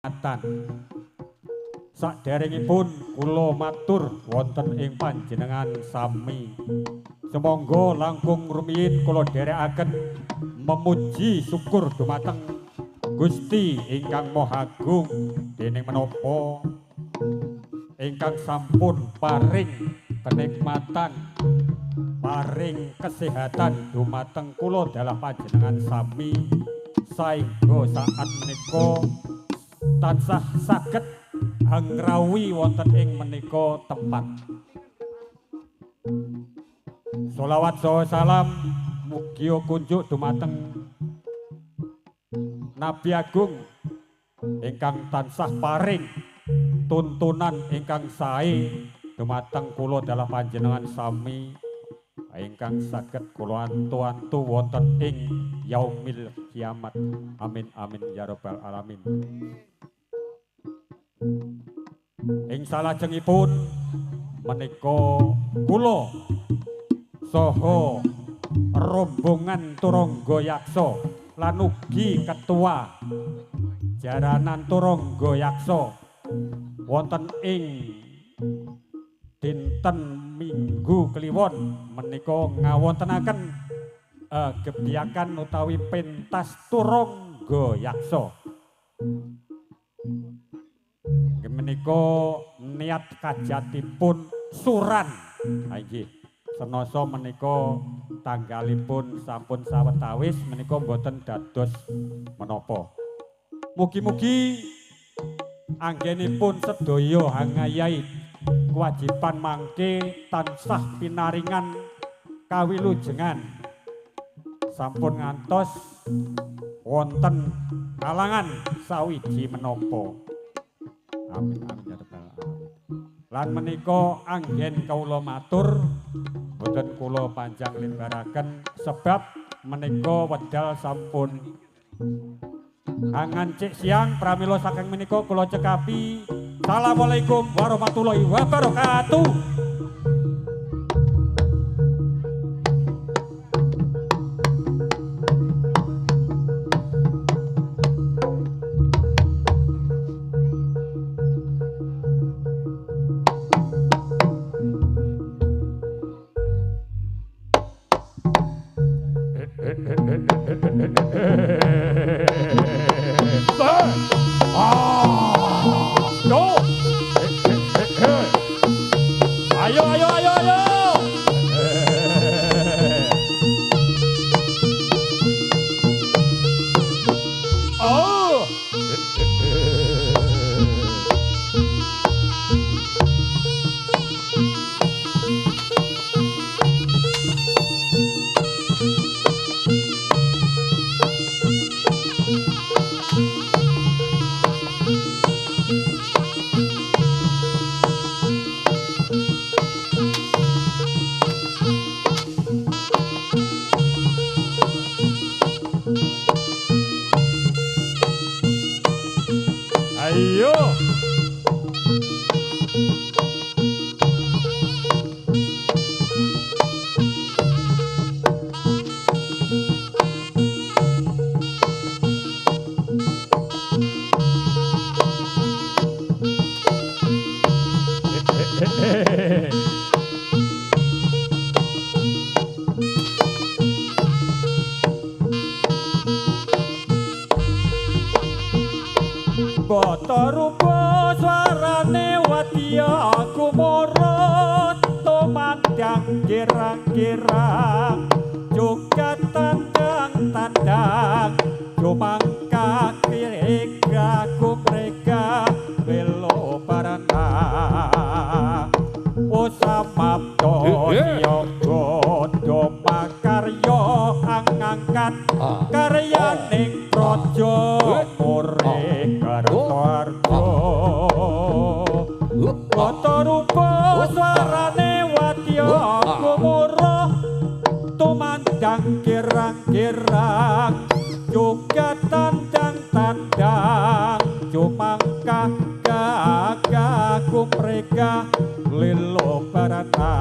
Atan. Saderengipun kula matur wonten ing panjenengan sami. Semangga langkung rumiyin kula dherekaken memuji syukur dumateng Gusti ingkang Maha Agung dening menapa ingkang sampun paring kenikmatan, paring kesehatan dumateng kula dalah panjenengan sami saengga saat menika tansah saged anggrawi wonten ing menika tempat. Sholawat saha salam mugi kunjuk dumateng Nabi Agung ingkang tansah paring tuntunan ingkang sae dumateng kula dalah panjenengan sami ingkang saged kula antu-antu wonten ing yaumil kiamat. Amin amin ya rabbal alamin. Ing salajengipun menika kula saha rombongan Turangga Yaksa lan ugi ketua jaranan Turangga Yaksa wonten ing dinten Minggu Kliwon menika ngawontenaken gebiyakan utawi pentas Turangga Yaksa. Menika niat kajatipun suran. Nggih. Senasa menika tanggalipun sampun sawetawis menika boten dados menapa. Mugi-mugi anggenipun sedaya hangayahi kewajiban mangke tansah pinaringan kawilujengan sampun ngantos wonten kalangan sawiji menapa. Amin amin ya rabbal alamin. Lan menika anggen kawula matur boten kula panjang lembaraken sebab menika wedal sampun angan cek siang pramila saking menika kula cekapi. Assalamualaikum warahmatullahi wabarakatuh. Ayo ayo ayo ayo. Oh. Ayo. Bata rupa suarane wadya kumara tumandang girang-girang juga tandang-tandang jumangka kirega kumrega belo barana usamapto yoga doma karya angangkat karyaning praja murih kartarjo bata rupa suarane wadya kumara tumandang girang-girang juga tandang-tandang jumangka gagah kumrega lilo barana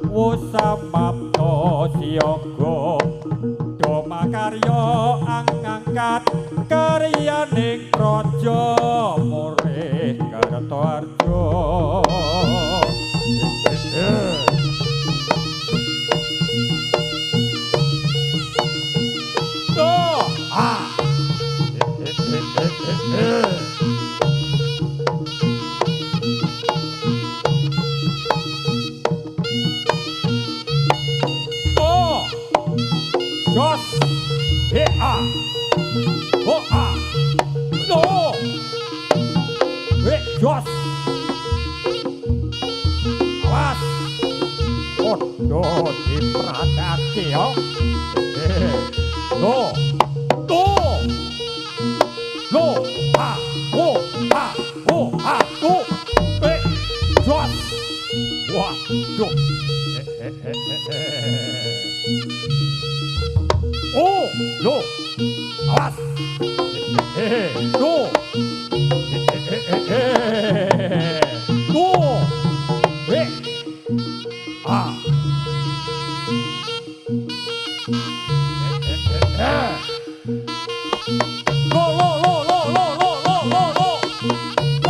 usamapto siyaga doma prakarya angangkat karyaning praja murid Kartoarjo. Jos, hea, hoa, no, jos, awas, odo diperatake yo, no, no, no, ha, ho, ha, ho, ha, no, jos, waduh, oh, no, awas, no, no, ah, no, no, no, no, no, no, no, no, no, no, no, no, no,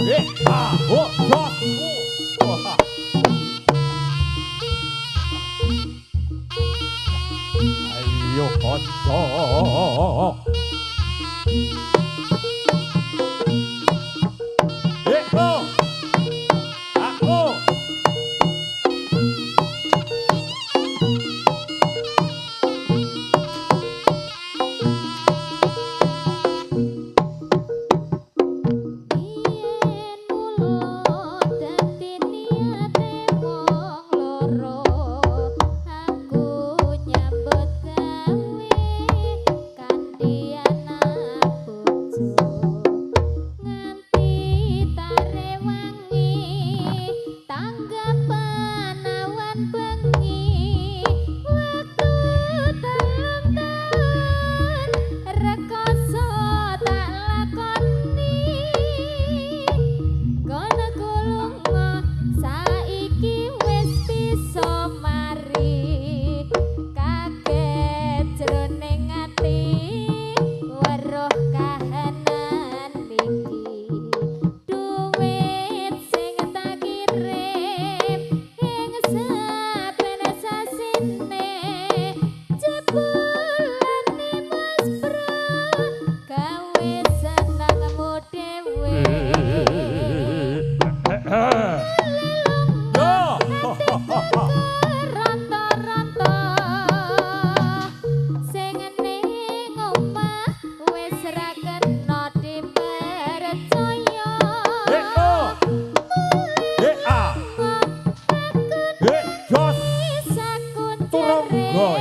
no, ah, oh, drop, oh, ah. Ayo kanca aku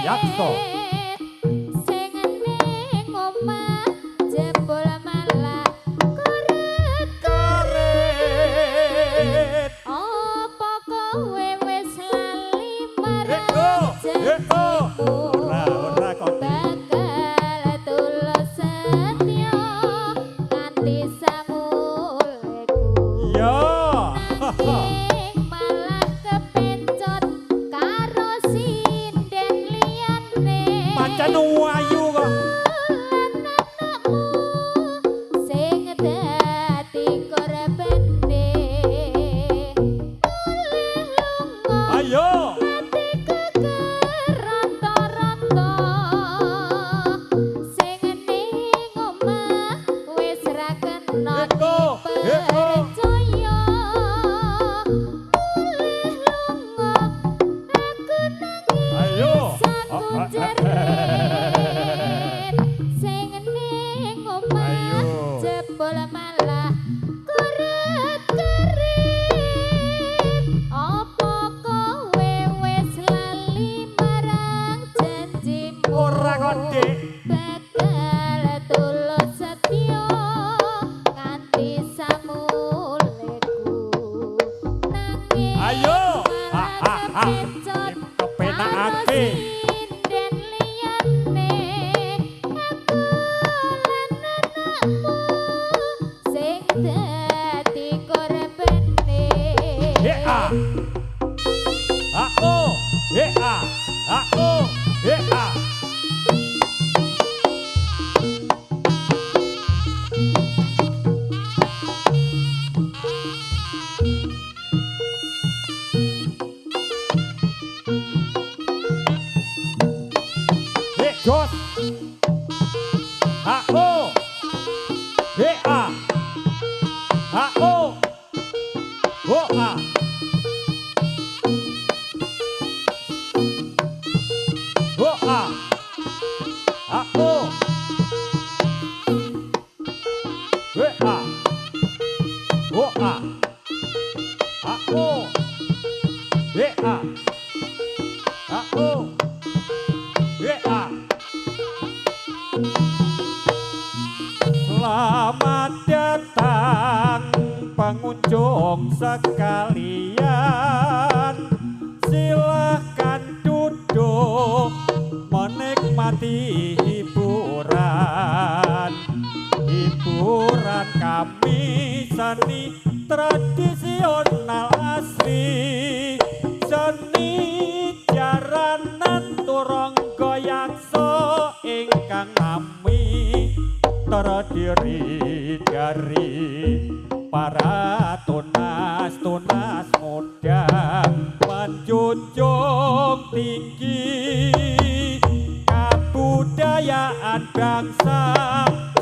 yakso sing ning omah jebol malah koret apa kowe wis lali marang janjimu ora kok bakal tulus setya nganti samuleku yo malah kepencot karo sinden liyane pancen ayu kok sing dadi korbane ayo rata-rata sing ning omah wis ra kena percaya ayo saku jerit sing ning omah jebol malah koret-kerit apa kowe wis lali marang janjimu ora kok dik bakal tulus setya nganti samuleku nanging ayo malah kepencot kepenakake sinden liyane aku lan anakmu sing dadi korbane hea aku hea aku H-O H-A H-O H-A H-A H-O H-A H-A H-O H-A H-O H-A Selamat datang pengunjung sekalian, silahkan duduk menikmati hiburan. Hiburan kami seni tradisional asli, seni jaranan turong goyangso ingkang nami terdiri dari para tunas-tunas muda menjunjung tinggi kebudayaan bangsa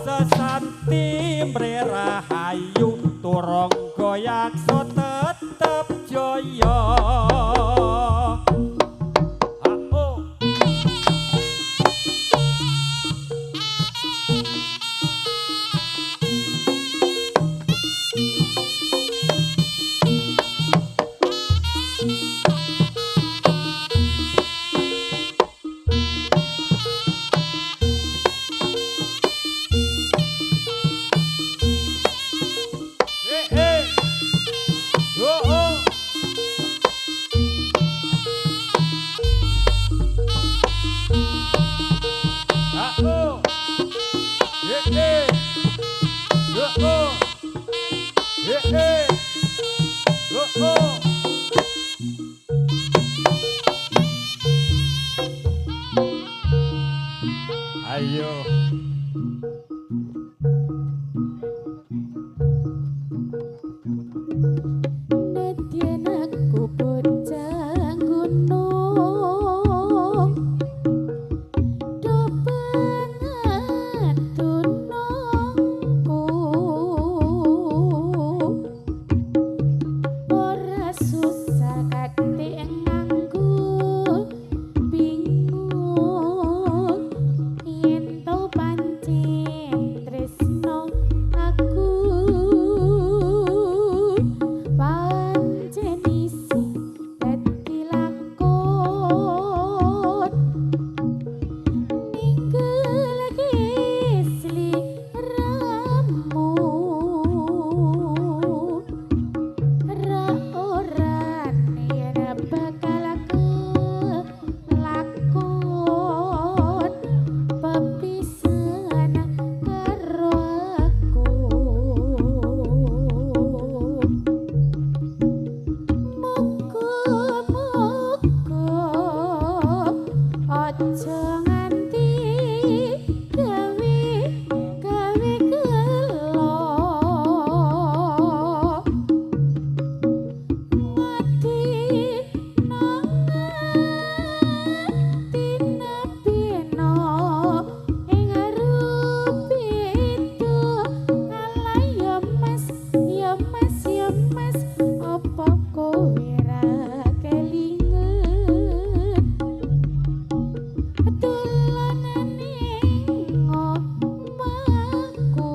sesanti mrerahayu turong goyang so tetep joyo. Ayo Nadyan aku bocah gunung, do banget tunongku, ora susah kate nganggo bingung yen to pancen tresno aku pancen isi dadi lakon ninggalake sliramu ra oran yen bakal kelakon pepisan karo aku. Muga-muga aja nganti gawe gelo ngati nangati napeno ing rupitu ala ya mas ya mas ya mas apa kowe ra kelingan dolanane ngomahku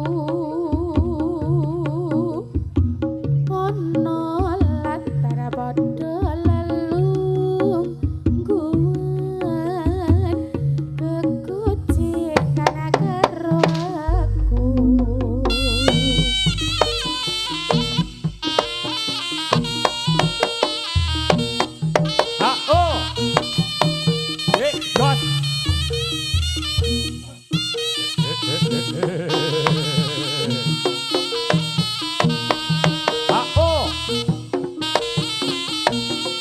ono latar padha lelungguhan kekucikan karo aku. H-O H-dot H-O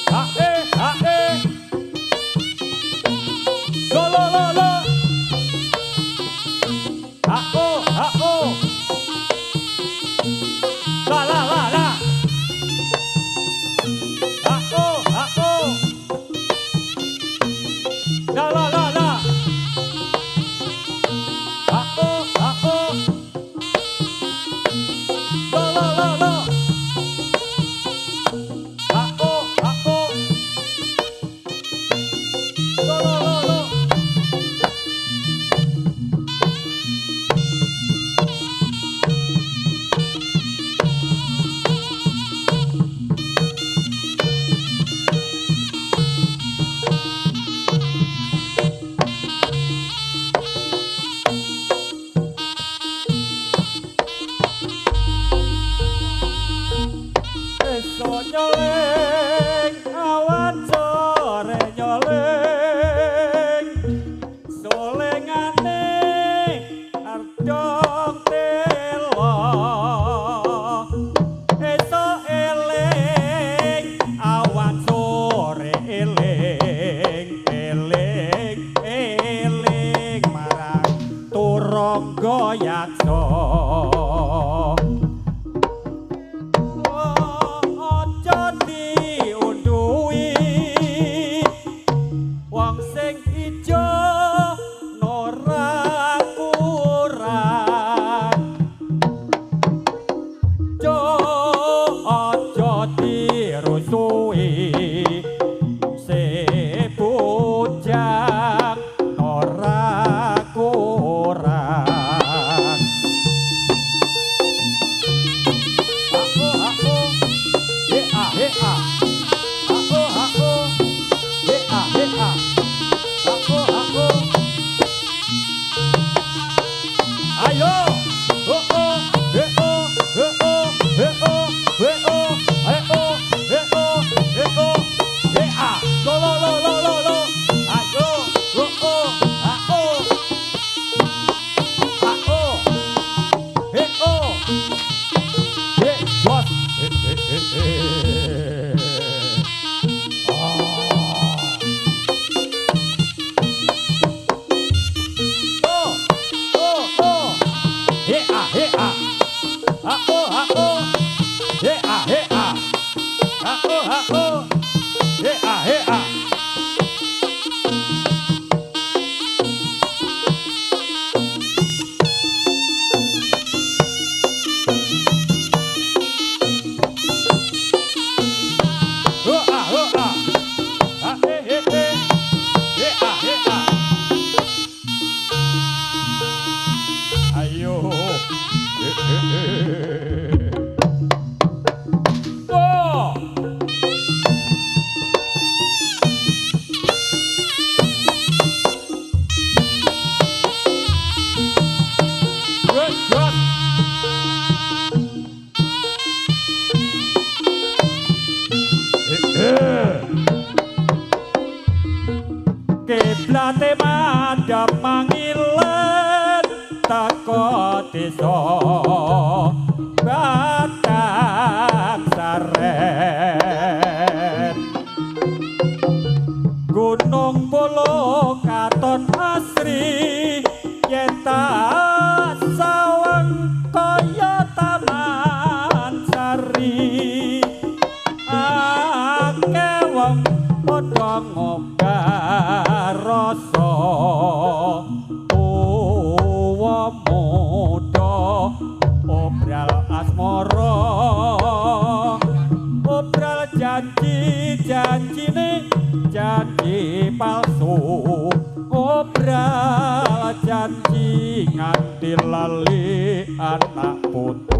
H-E H-E lo lo lo lo H-O H-O la la la la H-O H-O la la la la H-O monggo yakso aja diunduhi wong sing ijo ora kurang jo aja dirusui se bujang ora kurang ayo Kiblate madhep mangilen teko desa Batang Saren Gunung Polo katon asri yen tak sawang kaya taman sari akeh wong padha ngobah rasa tuwa muda obral asmara obral janji-janjine janji palsu obral janji nganti lali anak putu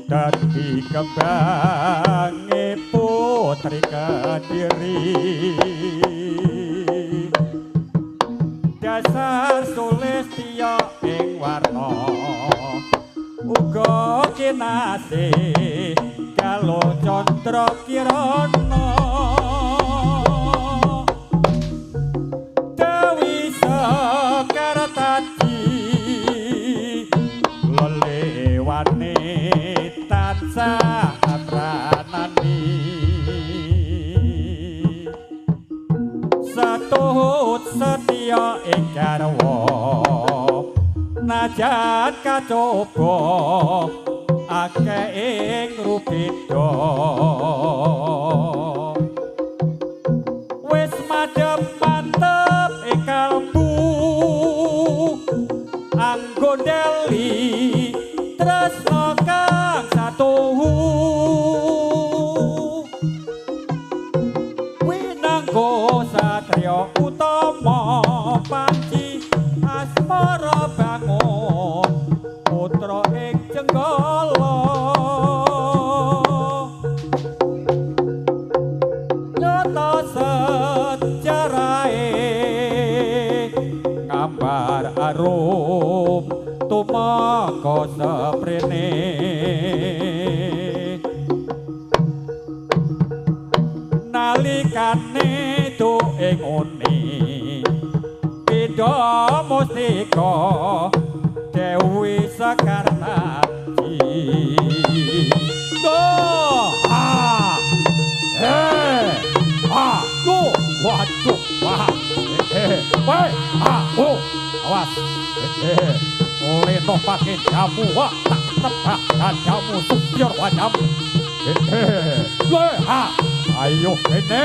dadi kembange putri Kediri dasar sulistya ing warna uga kinasih kalo Condro Kirana Dewi Sekar Taji lelewane tansah pranani satut setya ing garwa najan kacoba akeh ing rubeda wis madhep mantep ing kalbu anggondeli tresna kang satuhu winanggo satriya utama panci asmara bangun putra ing Jenggala nyata sejarahe gambar arum tumeka seprene nalikane tu ing oni Beda mustika Dewi Sekar Taji waduh wah awas leno pakai jamu wah tak tebak dan jamu supir wajam ayo ini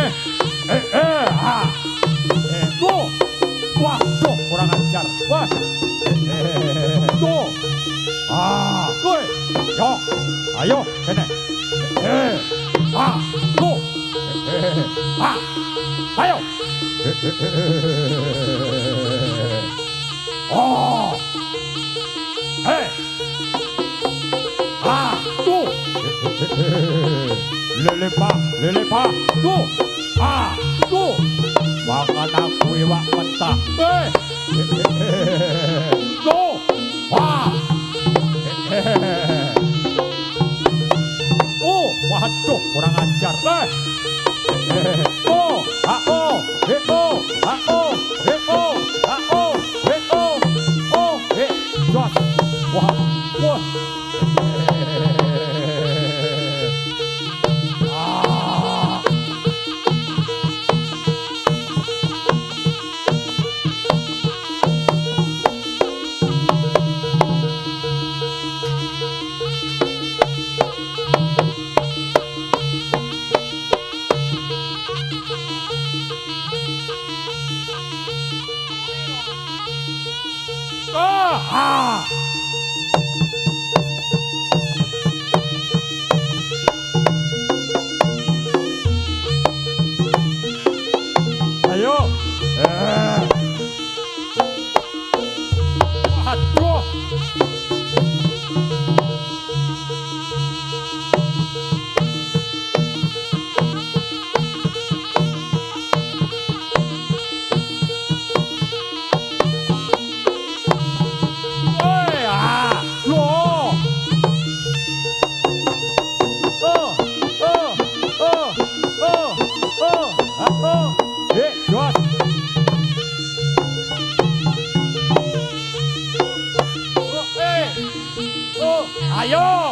waduh kurang ajar wah yo ayo ini ayo lelepa makan aku iwak mentah waduh kurang ajar ayo aduh ayo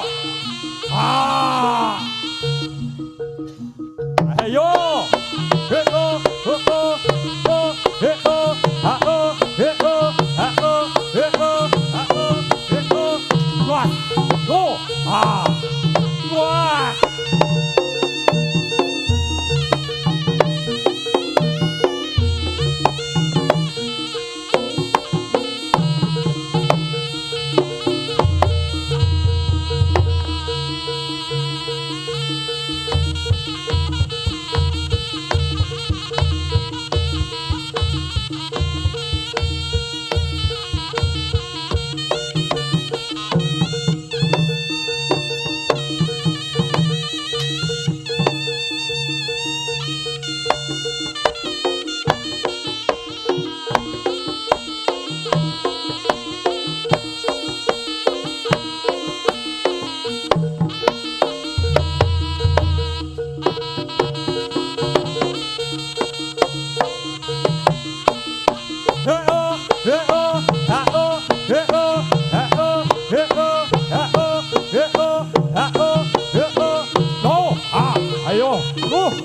Duh.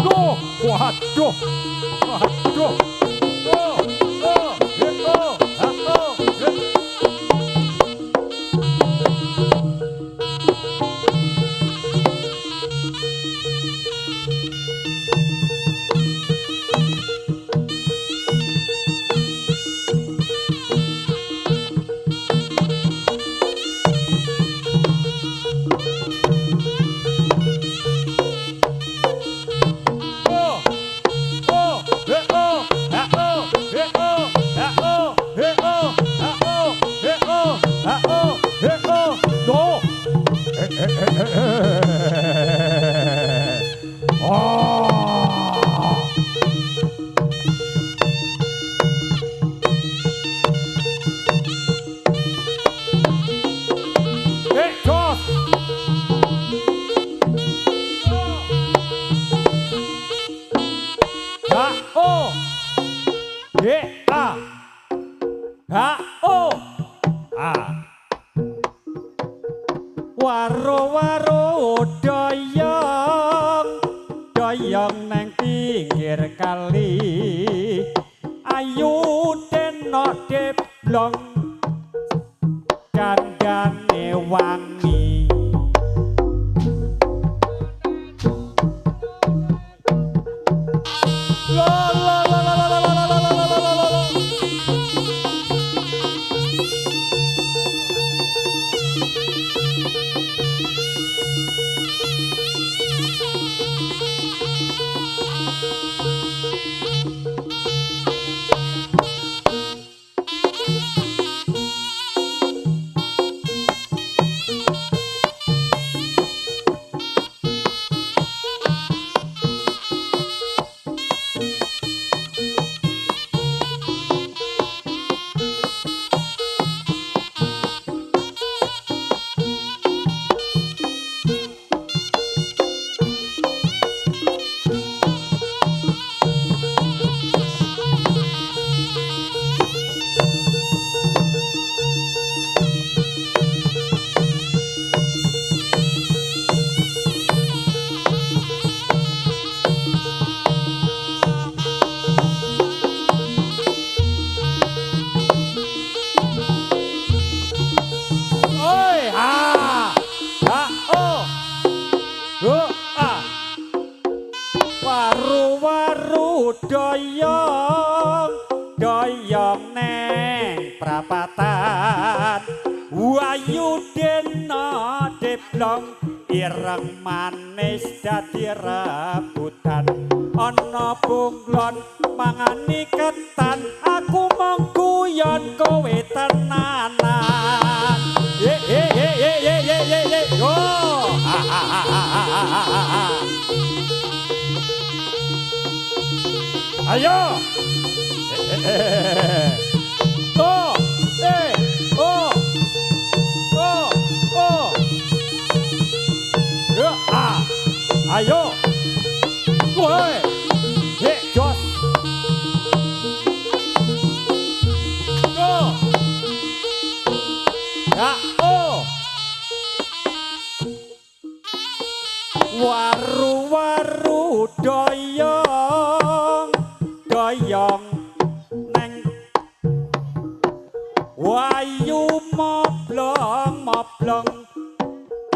Duh, waduh. Waduh. Oh, oh, oh, oh, Waro-waro doyong doyong nang pinggir kali ayu denok deblong kandhane wangi la la la la la la la la la la la. Waru-waru doyong doyong neng prapatan wayu dena deblong ireng manis dadi rebutan ana bunglon mangani ketan aku mong guyon kowe tenanan ye ye ye ye ye ye ye ye yo ha ha ha ha ha. Ayo, oh, oh, oh, oh, ya, ayo, woi, jos, oh, ya, oh, waru-waru doyong doyong neng wayu moblong moblong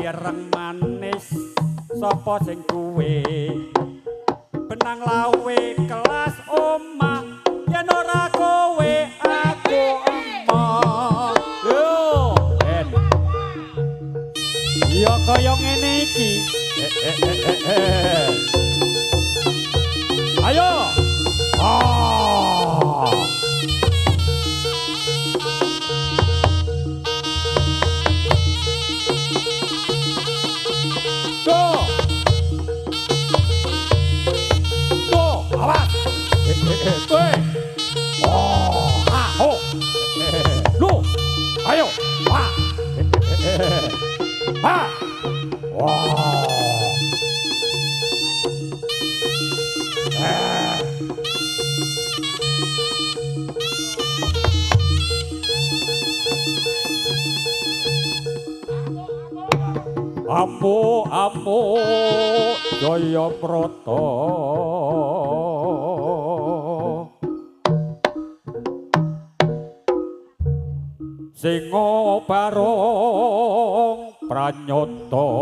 ireng manis sapa sing kuwe benang lawe kelas omah yen ora kowe aku emoh yo ben ya kaya ngene iki ayo ayo, wow. Ambo Jayabrata Singa barong pranyata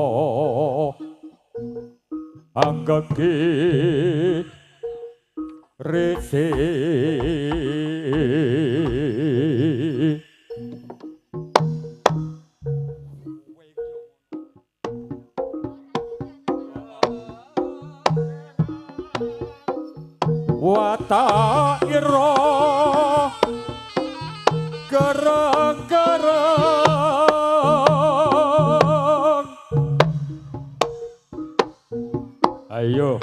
anggegi resi wata ira gereng-gereng ayo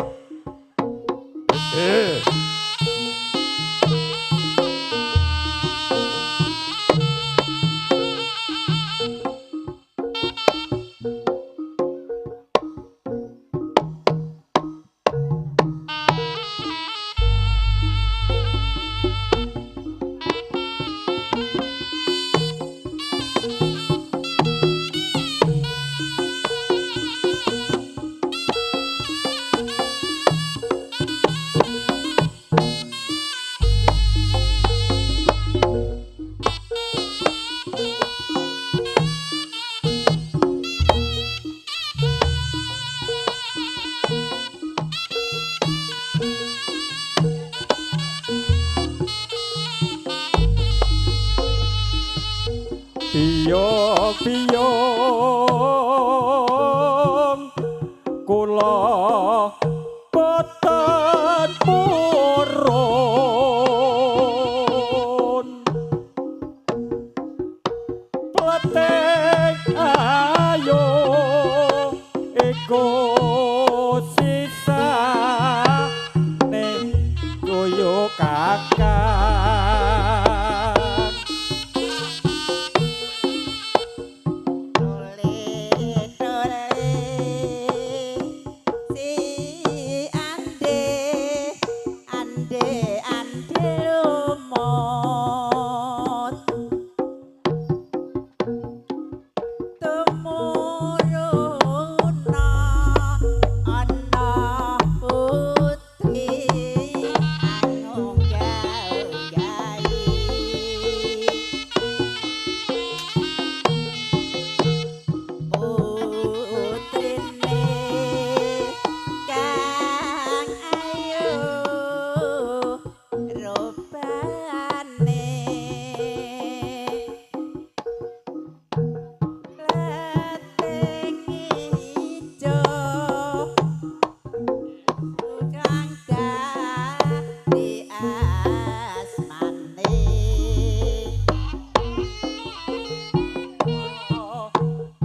piyong kula boten purun pletek ayo eko sisa ning koyo kakak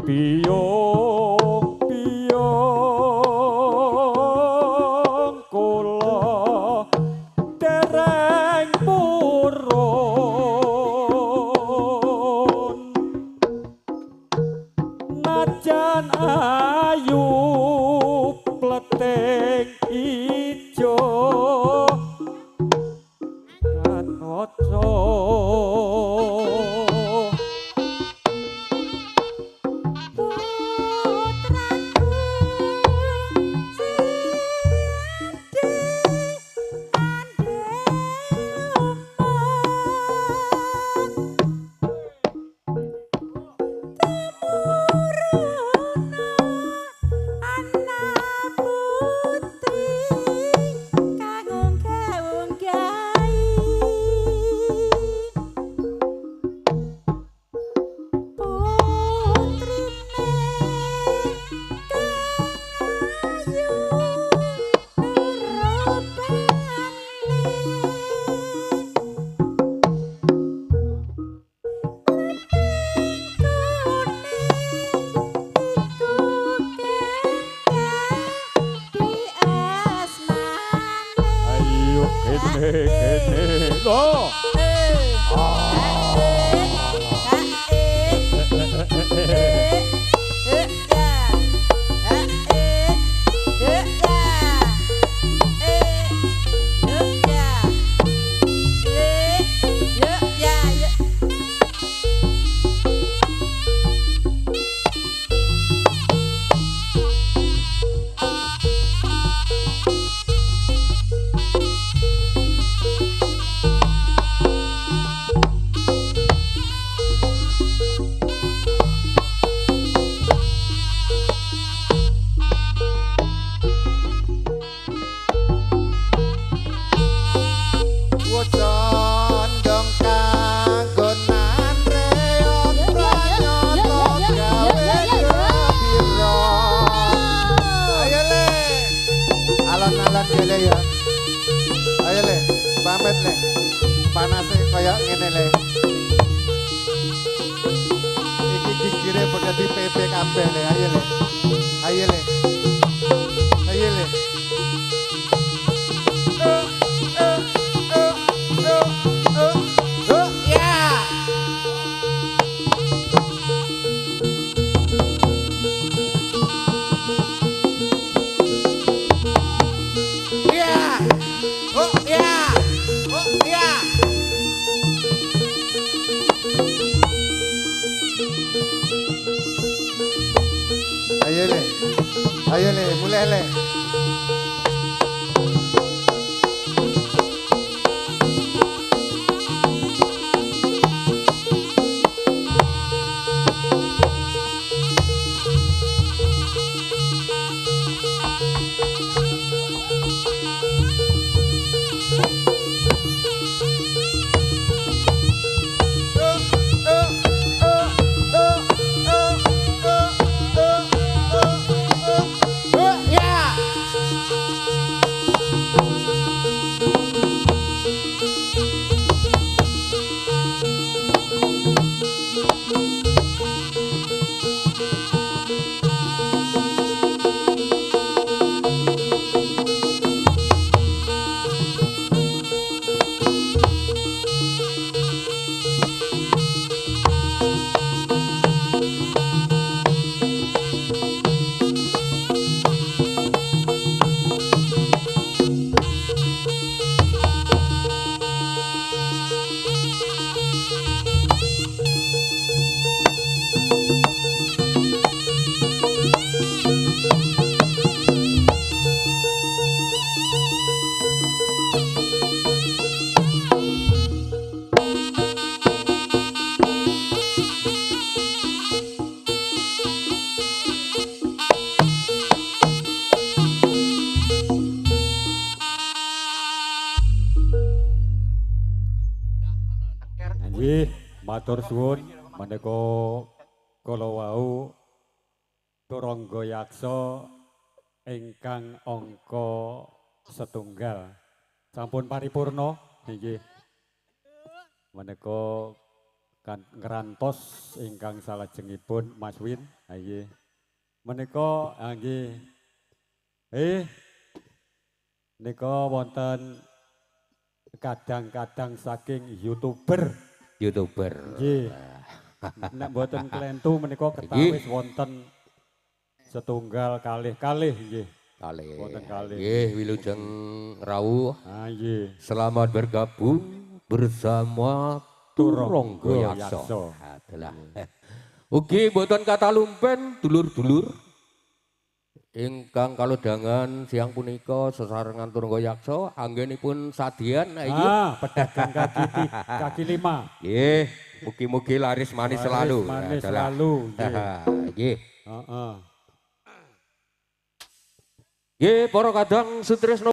piyong kula dereng purun najan ayu pleting ijo kanoco kene go Ayo le, pamit le. Panasnya kayak ngene le. Iki gigire pada di PP kabeh le. Ayo le. Ayo le. Ayo le. Ya. Ya. Oh ya. Oh ya. Ayo le, mulai le. Nggih, matur suwun menika kala wau turangga yaksa ingkang angka setunggal sampun paripurna nggih. Menika kan ngrantos ingkang salajengipun Mas Win. Nggih. Menika nggih. Nika wonten kadang-kadang saking YouTuber. Nggih. Nek mboten klentu menika ketawis wonten setunggal kalih nggih. Wonten kalih. Nggih, wilujeng rawuh. Ah nggih. Selamat bergabung bersama Turangga Yaksa. Adalah. Ugi mboten kata lumpen dulur-dulur ingkang kalodhangan siang punika sesarengan Turangga Yaksa anggenipun sadian iki. Pedagang kaki lima. Nggih, mugi-mugi laris manis selalu. Manis selalu. Nggih. Heeh. Nggih, para kadang sutresna